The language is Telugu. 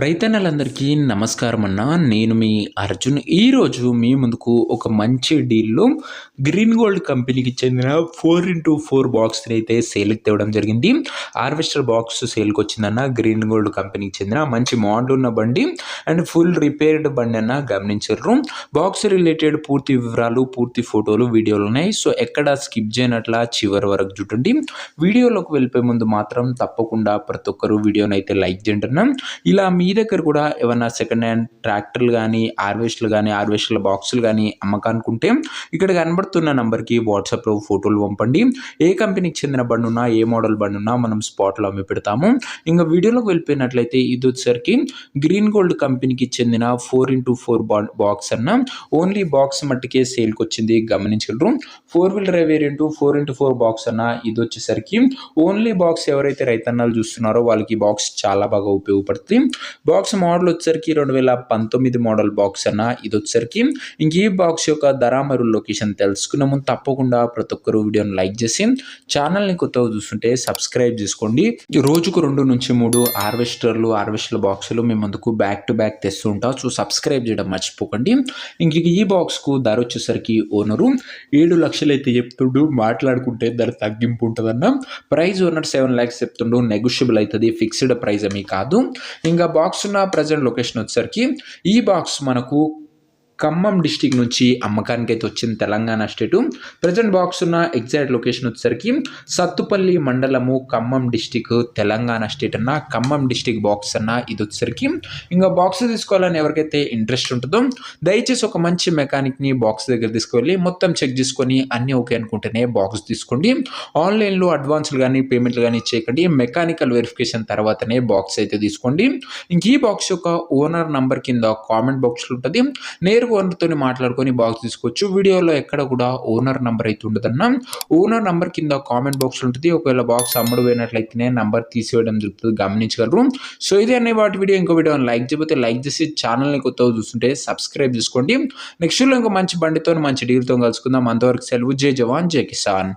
రైతన్నలందరికీ నమస్కారం అన్న. నేను మీ అర్జున్. ఈరోజు మీ ముందుకు ఒక మంచి డీల్‌లో గ్రీన్ గోల్డ్ కంపెనీకి చెందిన 4x4 బాక్స్‌ని అయితే సేల్‌కి తేవడం జరిగింది. హార్వెస్టర్ బాక్స్ సేల్‌కి వచ్చిందన్న. గ్రీన్ గోల్డ్ కంపెనీకి చెందిన మంచి మోడల్ ఉన్న బండి అండ్ ఫుల్ రిపేర్డ్ బండి అన్న గమనించర్రు. బాక్స్ రిలేటెడ్ పూర్తి వివరాలు, పూర్తి ఫోటోలు, వీడియోలు ఉన్నాయి. సో ఎక్కడ స్కిప్ చేయనట్లా చివరి వరకు చూడండి. వీడియోలోకి వెళ్ళిపోయే ముందు మాత్రం తప్పకుండా ప్రతి ఒక్కరు వీడియోని అయితే లైక్ చేయండి అన్న. ఇలా మీ దగ్గర కూడా ఏమన్నా సెకండ్ హ్యాండ్ ట్రాక్టర్లు కానీ హార్వెస్టర్ల బాక్సులు కానీ అమ్మకానుకుంటే ఇక్కడ కనబడుతున్న నంబర్కి వాట్సాప్లో ఫోటోలు పంపండి. ఏ కంపెనీకి చెందిన బండి ఉన్నా, ఏ మోడల్ బండి ఉన్నా మనం స్పాట్లో అమ్మి పెడతాము. ఇంకా వీడియోలోకి వెళ్ళిపోయినట్లయితే ఇది వచ్చేసరికి గ్రీన్ గోల్డ్ కంపెనీకి చెందిన 4x4 బాక్స్ అన్న. ఓన్లీ బాక్స్ మట్టికే సేల్కి వచ్చింది గమనించగలరు. 4 wheeler drive variant 4x4 box అన్న. ఇది వచ్చేసరికి ఓన్లీ బాక్స్ ఎవరైతే రైతన్నాలు చూస్తున్నారో వాళ్ళకి ఈ బాక్స్ చాలా బాగా ఉపయోగపడుతుంది. బాక్స్ మోడల్ వచ్చేసరికి 2019 మోడల్ బాక్స్ అన్న. ఇది వచ్చేసరికి ఇంక ఈ బాక్స్ యొక్క ధర మరియు లొకేషన్ తెలుసుకునే ముందు తప్పకుండా ప్రతి ఒక్కరు వీడియోని లైక్ చేసి ఛానల్ని కొత్తగా చూస్తుంటే సబ్స్క్రైబ్ చేసుకోండి. రోజుకు 2 నుంచి 3 హార్వెస్టర్ల బాక్సులు మేము ముందుకు బ్యాక్ టు బ్యాక్ తెస్తూ ఉంటాం. సో సబ్స్క్రైబ్ చేయడం మర్చిపోకండి. ఇంక ఈ బాక్స్కు ధర వచ్చేసరికి ఓనరు 7 లక్షలు అయితే చెప్తుండు. మాట్లాడుకుంటే ధర తగ్గింపు ఉంటుందన్న. ప్రైస్ ఓనర్ 7 lakhs చెప్తుండు. నెగోషియబుల్ అవుతుంది, ఫిక్స్డ్ ప్రైస్ ఏమీ కాదు. ఇంకా బాక్స్ ఉన్న ప్రజెంట్ లొకేషన్ వచ్చేసరికి ఈ బాక్స్ మనకు ఖమ్మం డిస్టిక్ నుంచి అమ్మకానికి అయితే వచ్చింది, తెలంగాణ స్టేటు. ప్రజెంట్ బాక్స్ ఉన్న ఎగ్జాక్ట్ లొకేషన్ వచ్చేసరికి సత్తుపల్లి మండలము, ఖమ్మం డిస్టిక్, తెలంగాణ స్టేట్ అన్న. ఖమ్మం డిస్టిక్ బాక్స్ అన్న. ఇది వచ్చేసరికి ఇంకా బాక్స్ తీసుకోవాలని ఎవరికైతే ఇంట్రెస్ట్ ఉంటుందో దయచేసి ఒక మంచి మెకానిక్ని బాక్స్ దగ్గర తీసుకువెళ్ళి మొత్తం చెక్ చేసుకొని అన్నీ ఓకే అనుకుంటేనే బాక్స్ తీసుకోండి. ఆన్లైన్లో అడ్వాన్స్లు కానీ పేమెంట్లు కానీ చేయకండి. మెకానికల్ వెరిఫికేషన్ తర్వాతనే బాక్స్ అయితే తీసుకోండి. ఇంక ఈ బాక్స్ యొక్క ఓనర్ నంబర్ కింద కామెంట్ బాక్స్లో ఉంటుంది. నేరుగా ఓనర్తో మాట్లాడుకొని బాక్స్ తీసుకోవచ్చు. వీడియోలో ఎక్కడ కూడా ఓనర్ నంబర్ అయితే ఉండదన్న. ఓనర్ నంబర్ కింద కామెంట్ బాక్స్ ఉంటుంది. ఒకవేళ బాక్స్ అమ్ముడు పోయినట్లయితేనే నంబర్ తీసివేయడం జరుగుతుంది, గమనించగలరు. సో ఇదే అనే వాటి వీడియో. ఇంకో వీడియో లైక్ చేయకపోతే లైక్ చేసి ఛానల్ని కొత్తగా చూస్తుంటే సబ్స్క్రైబ్ చేసుకోండి. నెక్స్ట్ ఇంకో మంచి బండితో మంచి డీల్తో కలుసుకుందాం. అంతవరకు సెలవు. జై జవాన్ జై కిసాన్.